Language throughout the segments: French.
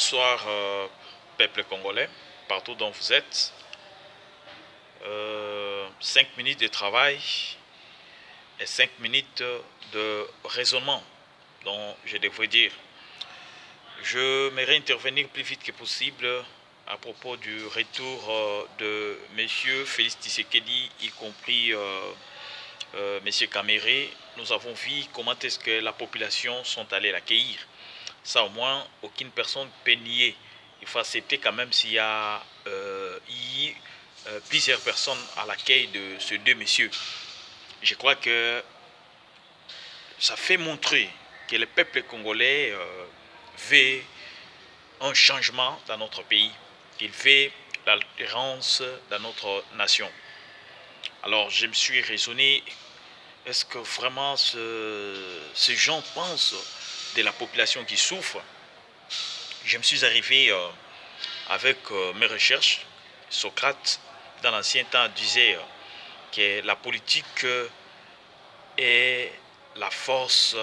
Bonsoir, peuple congolais, partout dont vous êtes. 5 minutes de travail et 5 minutes de raisonnement, dont je devrais dire. Je m'aimerais intervenir plus vite que possible à propos du retour de M. Félix Tshisekedi, y compris M. Kamere. Nous avons vu comment est-ce que la population sont allées l'accueillir. Ça, au moins, aucune personne ne peut nier. Il faut accepter quand même s'il y a plusieurs personnes à l'accueil de ces deux messieurs. Je crois que ça fait montrer que le peuple congolais veut un changement dans notre pays. Il veut l'altérance dans notre nation. Alors, je me suis raisonné, est-ce que vraiment ces gens pensent de la population qui souffre? Je me suis arrivé avec mes recherches. Socrate, dans l'ancien temps, disait que la politique est la force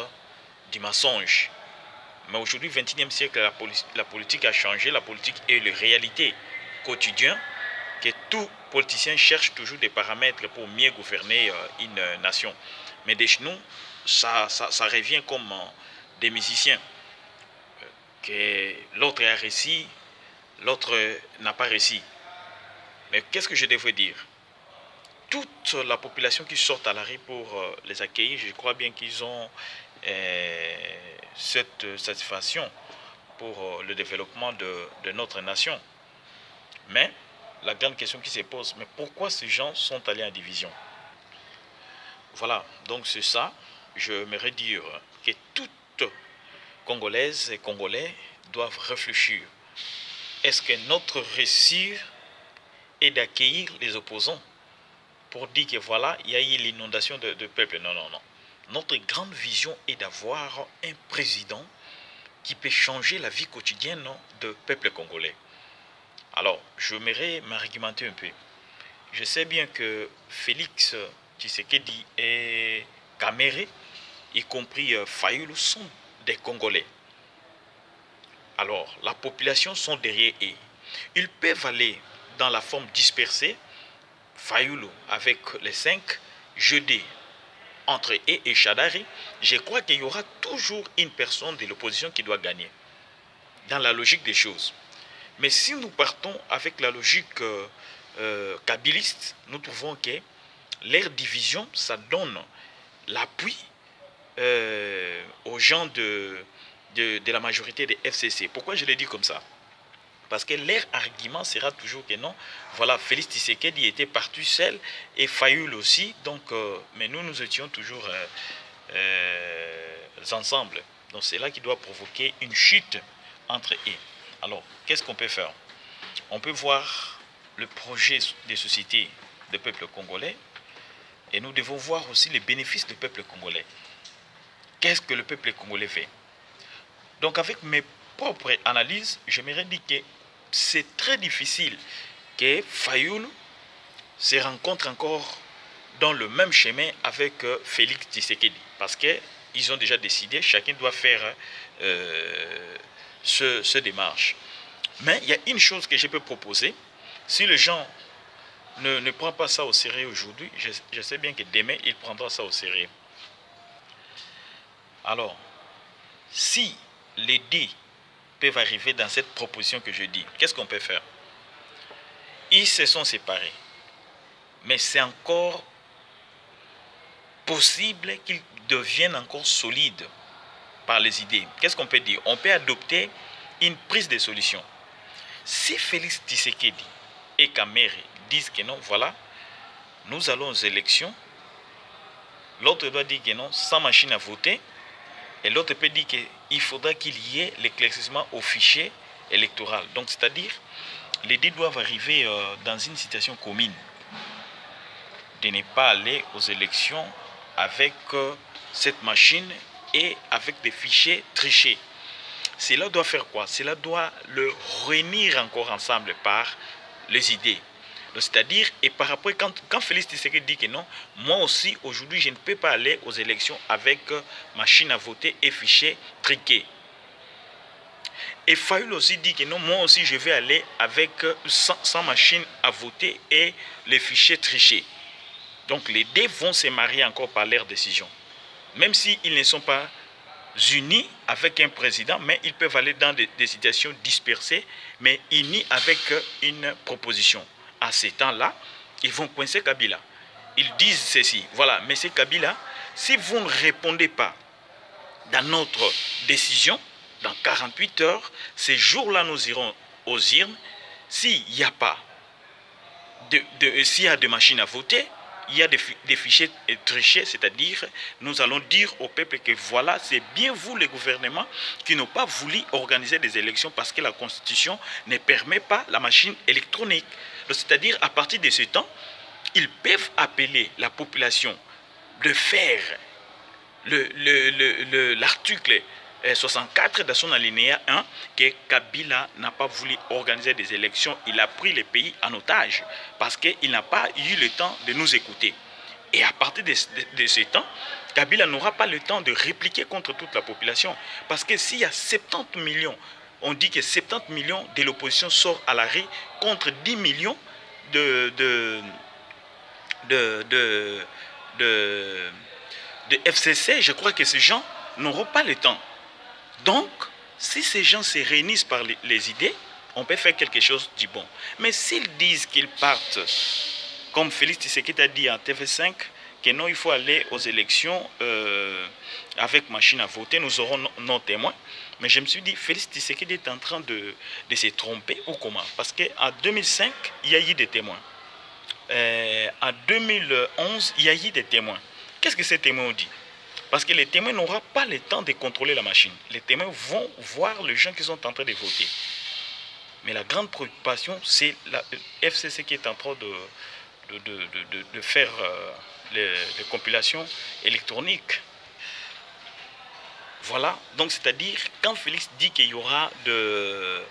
du mensonge. Mais aujourd'hui, 21e siècle, la politique a changé. La politique est la réalité quotidienne que tout politicien cherche toujours des paramètres pour mieux gouverner une nation. Mais de chez nous, ça revient comme des musiciens. Que l'autre a réussi, l'autre n'a pas réussi. Mais qu'est-ce que je devrais dire? Toute la population qui sort à l'arrêt pour les accueillir, je crois bien qu'ils ont cette satisfaction pour le développement de notre nation. Mais la grande question qui se pose, mais pourquoi ces gens sont allés en division? Voilà, donc c'est ça. Je m'aimerais dire que toute Congolaises et Congolais doivent réfléchir. Est-ce que notre récit est d'accueillir les opposants pour dire que voilà, il y a eu l'inondation de peuple? Non, non, non. Notre grande vision est d'avoir un président qui peut changer la vie quotidienne du peuple congolais. Alors, je m'aimerais m'argumenter un peu. Je sais bien que Félix Tshisekedi et Kamere, y compris Fayulu, sont des Congolais. Alors, la population sont derrière eux. Ils peuvent aller dans la forme dispersée, Fayulu avec les 5, Jeudé entre eux et Chadari. Je crois qu'il y aura toujours une personne de l'opposition qui doit gagner, dans la logique des choses. Mais si nous partons avec la logique kabiliste, nous trouvons que leur division, ça donne l'appui aux gens de la majorité des FCC. Pourquoi je le dis comme ça? Parce que leur argument sera toujours que non, voilà, Félix Tshisekedi était parti seul et Fayoul aussi, donc, mais nous étions toujours ensemble. Donc c'est là qui doit provoquer une chute entre eux. Alors, qu'est-ce qu'on peut faire? On peut voir le projet des sociétés du peuple congolais et nous devons voir aussi les bénéfices du peuple congolais. Qu'est-ce que le peuple congolais fait? Donc avec mes propres analyses, j'aimerais dire que c'est très difficile que Fayoul se rencontre encore dans le même chemin avec Félix Tshisekedi. Parce qu'ils ont déjà décidé, chacun doit faire ce démarche. Mais il y a une chose que je peux proposer. Si les gens ne prennent pas ça au sérieux aujourd'hui, je sais bien que demain, ils prendront ça au sérieux. Alors, si les deux peuvent arriver dans cette proposition que je dis, qu'est-ce qu'on peut faire? Ils se sont séparés. Mais c'est encore possible qu'ils deviennent encore solides par les idées. Qu'est-ce qu'on peut dire? On peut adopter une prise de solution. Si Félix Tshisekedi et Kamere disent que non, voilà, nous allons aux élections, l'autre doit dire que non, sans machine à voter, et l'autre peut dire qu'il faudra qu'il y ait l'éclaircissement au fichier électoral. Donc, c'est-à-dire, les deux doivent arriver dans une situation commune, de ne pas aller aux élections avec cette machine et avec des fichiers trichés. Cela doit faire quoi? Cela doit le réunir encore ensemble par les idées. C'est-à-dire, et par rapport, quand Félix Tshisekedi dit que non, moi aussi, aujourd'hui, je ne peux pas aller aux élections avec machine à voter et fichiers triqués. Et Fayoul aussi dit que non, moi aussi je vais aller avec sans machine à voter et les fichiers trichés. Donc les deux vont se marier encore par leur décision. Même s'ils ne sont pas unis avec un président, mais ils peuvent aller dans des situations dispersées, mais unis avec une proposition. À ces temps-là, ils vont coincer Kabila. Ils disent ceci, voilà, monsieur Kabila, si vous ne répondez pas dans notre décision, dans 48 heures, ces jours-là, nous irons aux urnes. S'il n'y a pas s'il y a des machines à voter, il y a des fichiers trichés, c'est-à-dire nous allons dire au peuple que voilà, c'est bien vous, le gouvernement, qui n'ont pas voulu organiser des élections parce que la Constitution ne permet pas la machine électronique. C'est-à-dire, à partir de ce temps, ils peuvent appeler la population de faire l'article 64 dans son alinéa 1 que Kabila n'a pas voulu organiser des élections. Il a pris le pays en otage parce qu'il n'a pas eu le temps de nous écouter. Et à partir de ce temps, Kabila n'aura pas le temps de répliquer contre toute la population. Parce que s'il y a 70 millions, on dit que 70 millions de l'opposition sort à la rue contre 10 millions de FCC, je crois que ces gens n'auront pas le temps. Donc, si ces gens se réunissent par les idées, on peut faire quelque chose du bon. Mais s'ils disent qu'ils partent, comme Félix Tshisekedi a dit en TV5, que non, il faut aller aux élections avec machine à voter, nous aurons nos témoins. Mais je me suis dit, Félix Tshisekedi est en train de se tromper ou comment? Parce qu'en 2005, il y a eu des témoins. En 2011, il y a eu des témoins. Qu'est-ce que ces témoins ont dit? Parce que les témoins n'auront pas le temps de contrôler la machine. Les témoins vont voir les gens qui sont en train de voter. Mais la grande préoccupation, c'est la FCC qui est en train de faire les compilations électroniques. Voilà. Donc, c'est-à-dire, quand Félix dit qu'il y aura des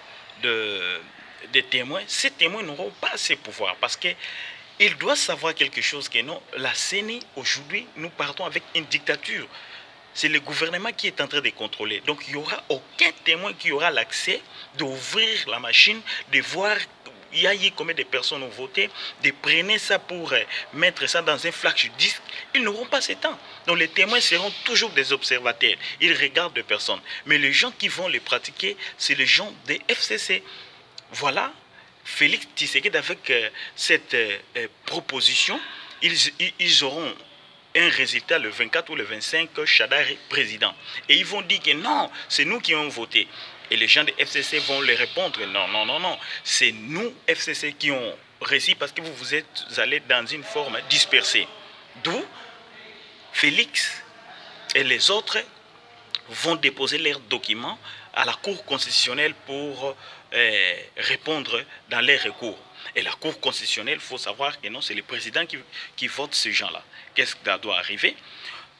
témoins, ces témoins n'auront pas ces pouvoirs. Parce que il doit savoir quelque chose que non, la CENI, aujourd'hui, nous partons avec une dictature. C'est le gouvernement qui est en train de contrôler. Donc, il n'y aura aucun témoin qui aura l'accès d'ouvrir la machine, de voir il y a eu combien de personnes ont voté, de prendre ça pour mettre ça dans un flash disque. Ils n'auront pas ce temps. Donc, les témoins seront toujours des observateurs. Ils regardent les personnes. Mais les gens qui vont les pratiquer, c'est les gens des FCC. Voilà. Félix Tshisekedi, avec cette proposition, ils auront un résultat le 24 ou le 25, Chadar est président. Et ils vont dire que non, c'est nous qui avons voté. Et les gens de FCC vont leur répondre, non, non, non, non, c'est nous, FCC, qui ont réussi parce que vous êtes allés dans une forme dispersée. D'où Félix et les autres vont déposer leurs documents à la Cour constitutionnelle pour répondre dans les recours. Et la Cour constitutionnelle, il faut savoir que non, c'est le président qui vote ces gens-là. Qu'est-ce qui doit arriver?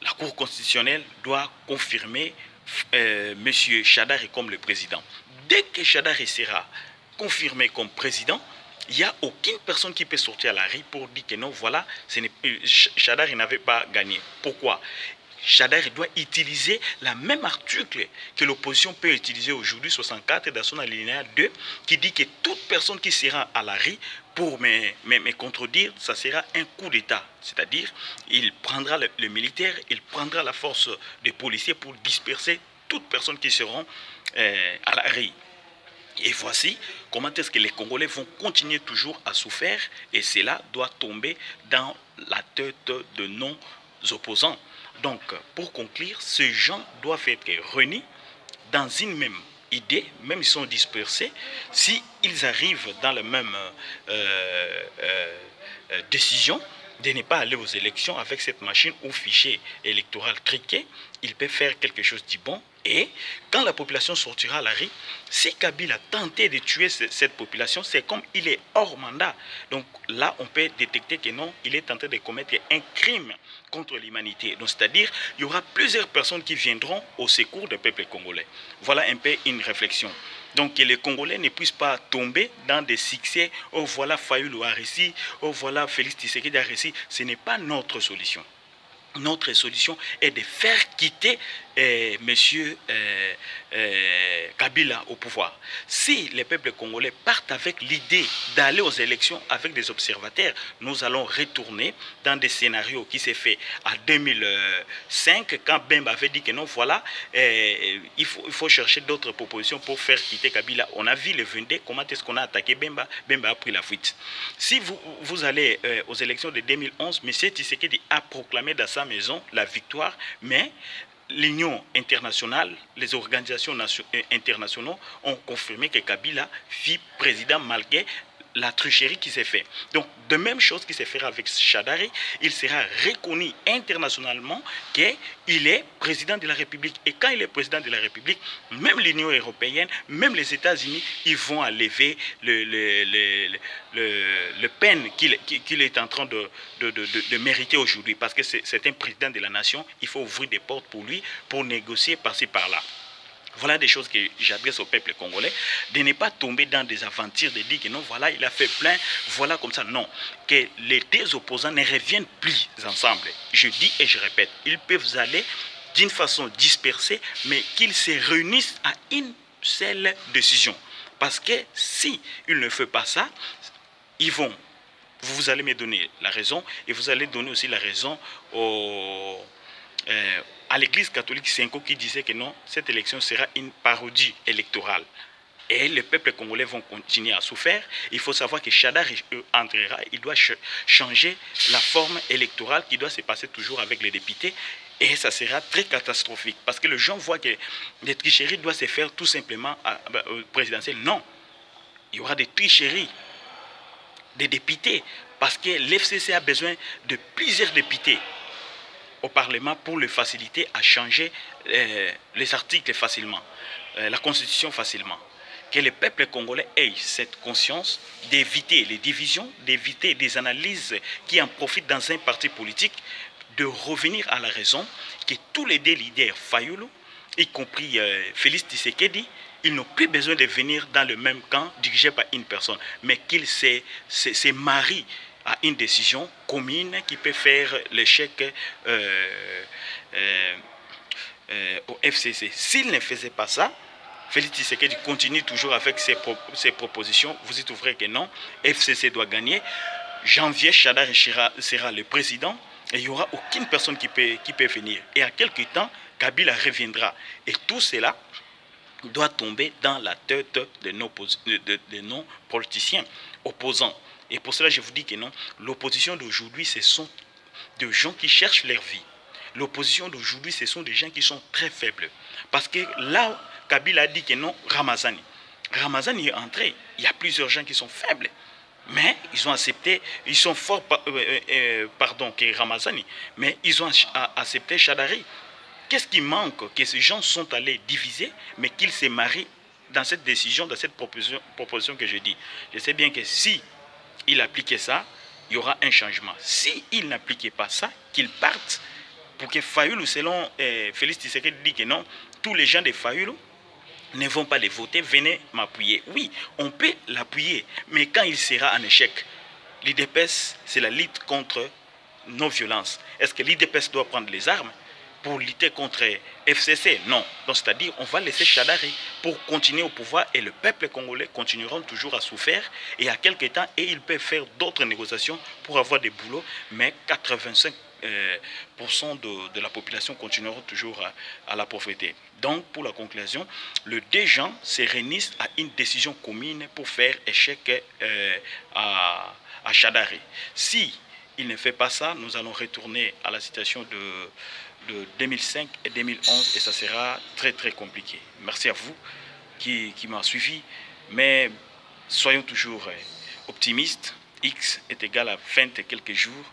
La Cour constitutionnelle doit confirmer M. Chadar comme le président. Dès que Chadar sera confirmé comme président, il n'y a aucune personne qui peut sortir à la rue pour dire que non, voilà, Chadar n'avait pas gagné. Pourquoi? Chadar doit utiliser la même article que l'opposition peut utiliser aujourd'hui, 64, dans son alinéa 2, qui dit que toute personne qui sera à la rue pour me contredire, ça sera un coup d'État. C'est-à-dire, il prendra le militaire, il prendra la force des policiers pour disperser toutes personnes qui seront à la rue. Et voici comment est-ce que les Congolais vont continuer toujours à souffrir, et cela doit tomber dans la tête de nos opposants. Donc, pour conclure, ces gens doivent être réunis dans une même idée, même s'ils sont dispersés, s'ils arrivent dans la même décision de ne pas aller aux élections avec cette machine ou fichier électoral triqué, ils peuvent faire quelque chose de bon. Et quand la population sortira à la rue, si Kabila a tenté de tuer cette population, c'est comme il est hors mandat. Donc là, on peut détecter que non, il est en train de commettre un crime contre l'humanité. Donc c'est-à-dire, il y aura plusieurs personnes qui viendront au secours du peuple congolais. Voilà un peu une réflexion. Donc que les Congolais ne puissent pas tomber dans des succès. Oh voilà Fayoulou a réussi, oh voilà Félix Tshisekedi a réussi. Ce n'est pas notre solution. Notre solution est de faire quitter M. Kabila au pouvoir. Si les peuples congolais partent avec l'idée d'aller aux élections avec des observateurs, nous allons retourner dans des scénarios qui s'est fait en 2005 quand Bemba avait dit que non, voilà, il faut chercher d'autres propositions pour faire quitter Kabila. On a vu le 22, comment est-ce qu'on a attaqué Bemba. Bemba a pris la fuite. Si vous allez aux élections de 2011, M. Tshisekedi a proclamé dans sa maison la victoire, mais l'Union internationale, les organisations internationales ont confirmé que Kabila fut président malgré la tricherie qui s'est faite. Donc, de même chose qui s'est fait avec Shadari, il sera reconnu internationalement qu'il est président de la République. Et quand il est président de la République, même l'Union européenne, même les États-Unis, ils vont enlever le peine qu'il est en train de mériter aujourd'hui. Parce que c'est un président de la nation, il faut ouvrir des portes pour lui, pour négocier par-ci, par-là. Voilà des choses que j'adresse au peuple congolais, de ne pas tomber dans des aventures, de dire que non, voilà, il a fait plein, voilà comme ça. Non, que les deux opposants ne reviennent plus ensemble. Je dis et je répète, ils peuvent aller d'une façon dispersée, mais qu'ils se réunissent à une seule décision. Parce que si ils ne font pas ça, vous allez me donner la raison, et vous allez donner aussi la raison à l'église catholique Senko qui disait que non, cette élection sera une parodie électorale. Et le peuple congolais vont continuer à souffrir. Il faut savoir que Chadar entrera, il doit changer la forme électorale qui doit se passer toujours avec les députés. Et ça sera très catastrophique. Parce que les gens voient que les tricheries doivent se faire tout simplement au présidentiel. Non, il y aura des tricheries des députés. Parce que l'FCC a besoin de plusieurs députés au Parlement pour le faciliter à changer les articles facilement, la Constitution facilement. Que le peuple congolais ait cette conscience d'éviter les divisions, d'éviter des analyses qui en profitent dans un parti politique, de revenir à la raison, que tous les deux leaders Fayulu, y compris Félix Tshisekedi, ils n'ont plus besoin de venir dans le même camp dirigé par une personne, mais qu'ils se marient à une décision commune qui peut faire l'échec au FCC. S'il ne faisait pas ça, Félix Tshisekedi continue toujours avec ses propositions. Vous y trouverez que non, FCC doit gagner. Janvier, Chadar sera le président et il n'y aura aucune personne qui peut venir. Et à quelque temps, Kabila reviendra. Et tout cela doit tomber dans la tête de nos politiciens opposants. Et pour cela, je vous dis que non, l'opposition d'aujourd'hui, ce sont des gens qui cherchent leur vie. L'opposition d'aujourd'hui, ce sont des gens qui sont très faibles. Parce que là, Kabila a dit que non, Ramazani. Ramazani est entré. Il y a plusieurs gens qui sont faibles. Mais ils ont accepté, ils sont forts, que Ramazani. Mais ils ont accepté Shadari. Qu'est-ce qui manque? Que ces gens sont allés diviser, mais qu'ils se marient dans cette décision, dans cette proposition que je dis. Je sais bien que si il appliquait ça, il y aura un changement. Si il n'appliquait pas ça, qu'il parte pour que Fayulu, selon Félix Tshisekedi, dit que non, tous les gens de Fayulu ne vont pas les voter, venez m'appuyer. Oui, on peut l'appuyer, mais quand il sera en échec, l'IDPS, c'est la lutte contre nos violences. Est-ce que l'IDPS doit prendre les armes pour lutter contre FCC? Non. Donc, c'est-à-dire, on va laisser Shadari pour continuer au pouvoir et le peuple congolais continuera toujours à souffrir et à quelque temps, et ils peuvent faire d'autres négociations pour avoir des boulots, mais 85% de la population continuera toujours à la pauvreté. Donc, pour la conclusion, les deux gens se réunissent à une décision commune pour faire échec à Shadari. Si il ne fait pas ça, nous allons retourner à la situation de 2005 et 2011 et ça sera très très compliqué. Merci à vous qui m'ont suivi, mais soyons toujours optimistes. X est égal à 20 et quelques jours.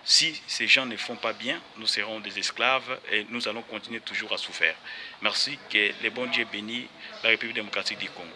Si ces gens ne font pas bien, nous serons des esclaves et nous allons continuer toujours à souffrir. Merci, que le bon Dieu bénisse la République démocratique du Congo.